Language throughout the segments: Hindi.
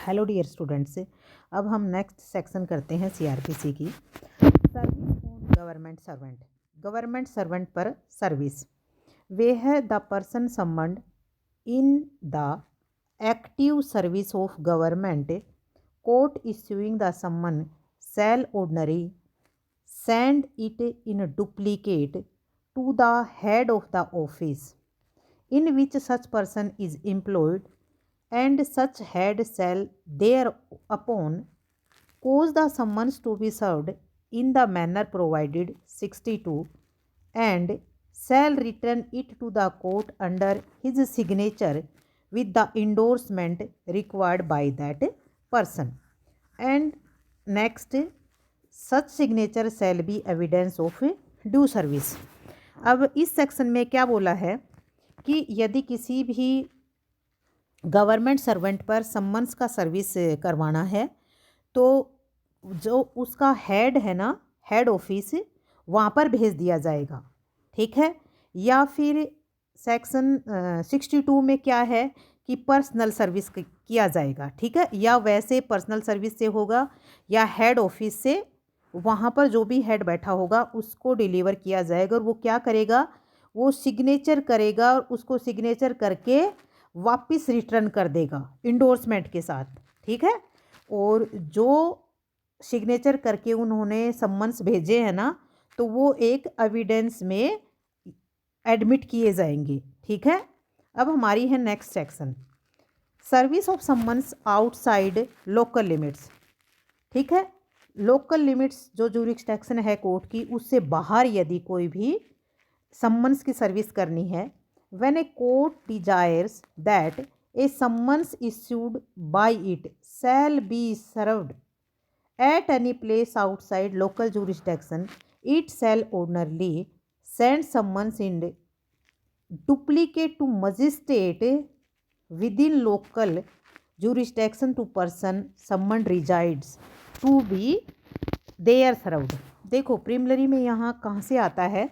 Hello dear students. अब हम नेक्स्ट सेक्शन करते हैं सीआरपीसी की सर्विस ऑन गवर्नमेंट सर्वेंट पर सर्विस। वे है the person summoned in the active service of government court issuing the summon sell ordinary send it in duplicate to the head of the office in which such person is employed, and such head shall thereupon cause the summons to be served in the manner provided 62, and shall return it to the court under his signature with the endorsement required by that person. And next, such signature shall be evidence of due service. अब इस सेक्शन में क्या बोला है कि यदि किसी भी गवर्नमेंट सर्वेंट पर सम्मन्स का सर्विस करवाना है तो जो उसका हेड है ना, हेड ऑफिस, वहाँ पर भेज दिया जाएगा, ठीक है। या फिर सेक्शन 62 में क्या है कि पर्सनल सर्विस किया जाएगा, ठीक है। या वैसे पर्सनल सर्विस से होगा या हेड ऑफिस से, वहाँ पर जो भी हेड बैठा होगा उसको डिलीवर किया जाएगा। और वो क्या करेगा, वो सिग्नेचर करेगा और उसको सिग्नेचर करके वापस रिटर्न कर देगा इंडोर्समेंट के साथ, ठीक है। और जो सिग्नेचर करके उन्होंने सम्मन्स भेजे हैं ना, तो वो एक एविडेंस में एडमिट किए जाएंगे, ठीक है। अब हमारी है next section service of summons outside local limits, ठीक है। लोकल लिमिट्स जो जुरिस्डिक्शन है कोर्ट की, उससे बाहर यदि कोई भी सम्मन्स की सर्विस करनी है, when a court desires that a summons issued by it shall be served at any place outside local jurisdiction, it shall ordinarily send summons in duplicate to magistrate within local jurisdiction to person summoned resides to be there served। देखो प्रीलिमिनरी में यहाँ कहाँ से आता है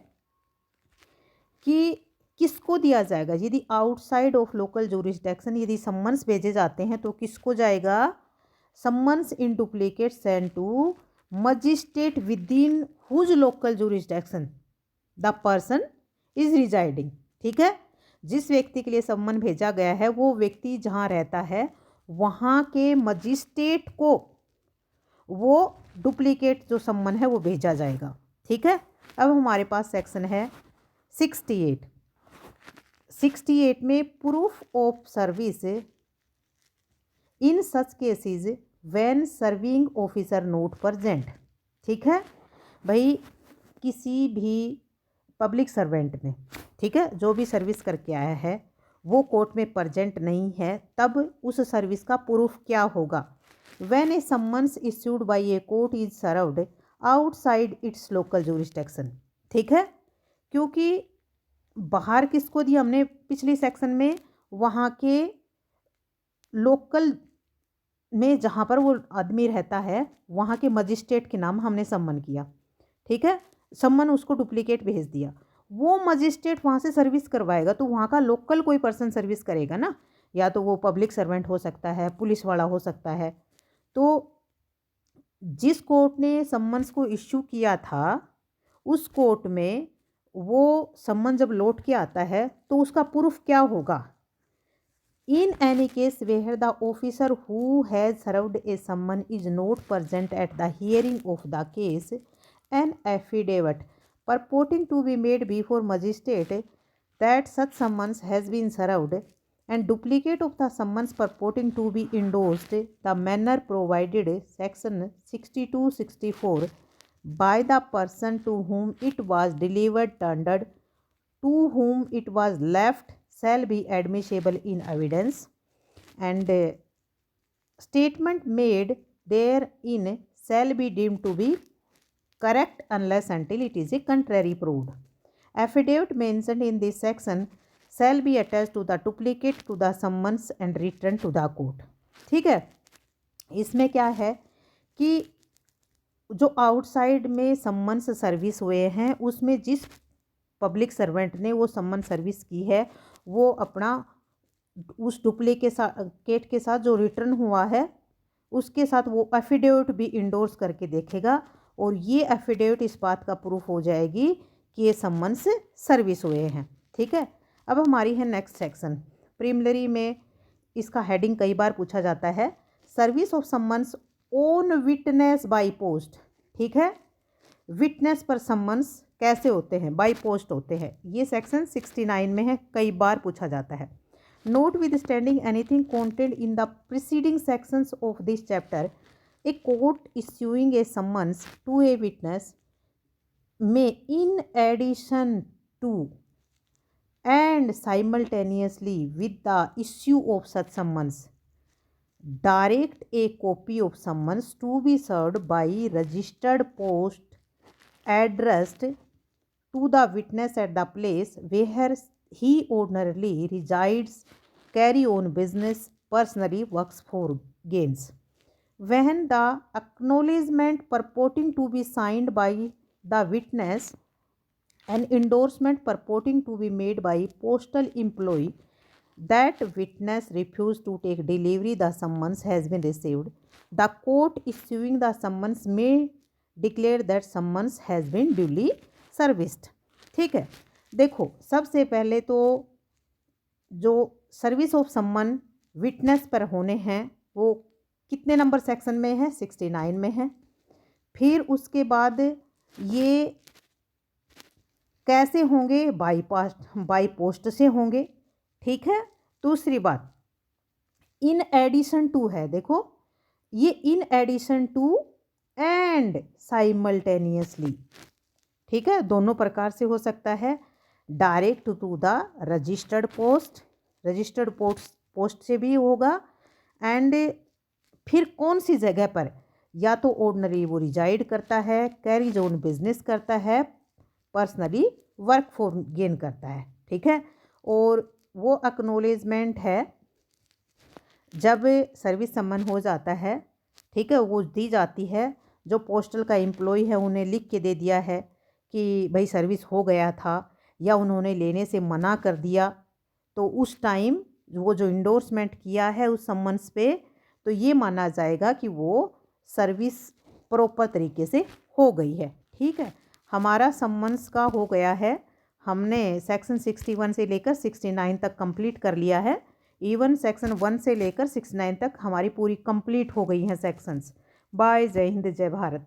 कि किसको दिया जाएगा। यदि आउटसाइड ऑफ लोकल jurisdiction यदि सम्मन्स भेजे जाते हैं तो किसको जाएगा, summons in duplicate send to magistrate within whose local jurisdiction the person is residing, ठीक है। जिस व्यक्ति के लिए सम्मन भेजा गया है वो व्यक्ति जहाँ रहता है वहाँ के मजिस्ट्रेट को वो डुप्लीकेट जो सम्मन है वो भेजा जाएगा, ठीक है। अब हमारे पास सेक्शन है 68 में proof of service in such cases when serving officer note present, ठीक है। भाई किसी भी पब्लिक सर्वेंट ने, ठीक है, जो भी सर्विस करके आया है वो कोर्ट में प्रेजेंट नहीं है, तब उस सर्विस का प्रूफ क्या होगा। When A summons issued bye a court is served outside it's local jurisdiction, ठीक है। क्योंकि बाहर किसको दिया हमने पिछली सेक्शन में, वहाँ के लोकल में जहाँ पर वो आदमी रहता है वहाँ के मजिस्ट्रेट के नाम हमने सम्मन किया, ठीक है। सम्मन उसको डुप्लीकेट भेज दिया, वो मजिस्ट्रेट वहाँ से सर्विस करवाएगा तो वहाँ का लोकल कोई पर्सन सर्विस करेगा ना, या तो वो पब्लिक सर्वेंट हो सकता है, पुलिस वाला हो सकता है। तो जिस कोर्ट ने सम्मन्स को इश्यू किया था उस कोर्ट में वो सम्मन जब लौट के आता है तो उसका प्रूफ क्या होगा। In any case where the officer who has served a summon is not present at the hearing of the case, an affidavit purporting to be made before magistrate that such summons has been served, and duplicate of the summons purporting to be endorsed the manner provided section 62-64 by the person to whom it was delivered tendered to whom it was left shall be admissible in evidence, and statement made therein shall be deemed to be correct unless until it is a contrary proved. Affidavit mentioned in this section shall be attached to the duplicate to the summons and returned to the court, ठीक है। इसमें क्या है कि जो आउटसाइड में सम्मन्स सर्विस हुए हैं उसमें जिस पब्लिक सर्वेंट ने वो सम्मन सर्विस की है वो अपना उस डुप्लीकेट के साथ जो रिटर्न हुआ है उसके साथ वो एफिडेविट भी इंडोर्स करके देखेगा और ये एफिडेविट इस बात का प्रूफ हो जाएगी कि ये सम्मन्स सर्विस हुए हैं। ठीक है, अब हमारी है नेक्स्ट सेक्शन। प्रीलिमिनरी में इसका हेडिंग कई बार पूछा जाता है, service of summons on witness by post. ठीक है, विटनेस पर सम्मन्स कैसे होते हैं, बाय पोस्ट होते हैं। ये सेक्शन 69 में है, कई बार पूछा जाता है। Notwithstanding anything contained in the preceding sections of this chapter, a court issuing a summons to a witness may, in addition to and simultaneously with the issue of such summons, direct a copy of summons to be served by registered post addressed to the witness at the place where he ordinarily resides, carry on business, personally works for gains. When the acknowledgement purporting to be signed by the witness, an endorsement purporting to be made by postal employee, that witness refused to take delivery, the summons has been received. The court issuing the summons may declare that summons has been duly serviced. ठीक है, देखो सबसे पहले तो जो सर्विस ऑफ सम्मन विटनेस पर होने हैं वो कितने नंबर सेक्शन में है, 69 में है। फिर उसके बाद ये कैसे होंगे, बाई पोस्ट से होंगे। ठीक है, दूसरी बात इन एडिशन टू है, देखो ये in addition to and simultaneously. ठीक है, दोनों प्रकार से हो सकता है। Direct to the registered post से भी होगा। एंड फिर कौन सी जगह पर, या तो ऑर्डिनरी वो रिजाइड करता है, कैरीज ऑन बिजनेस करता है, पर्सनली वर्क फॉर गेन करता है। ठीक है, और वो एक्नॉलेजमेंट है जब सर्विस सम्मन हो जाता है। ठीक है, वो दी जाती है, जो पोस्टल का एम्प्लॉय है उन्हें लिख के दे दिया है कि भाई सर्विस हो गया था, या उन्होंने लेने से मना कर दिया, तो उस टाइम वो जो इंडोर्समेंट किया है उस सम्मन्स पे, तो ये माना जाएगा कि वो सर्विस प्रॉपर तरीके से हो गई है। ठीक है, हमारा सम्मन्स का हो गया है, हमने सेक्शन 61 से लेकर 69 तक कंप्लीट कर लिया है। इवन सेक्शन 1 से लेकर 69 तक हमारी पूरी कंप्लीट हो गई हैं सेक्शंस। बाय, जय हिंद, जय भारत।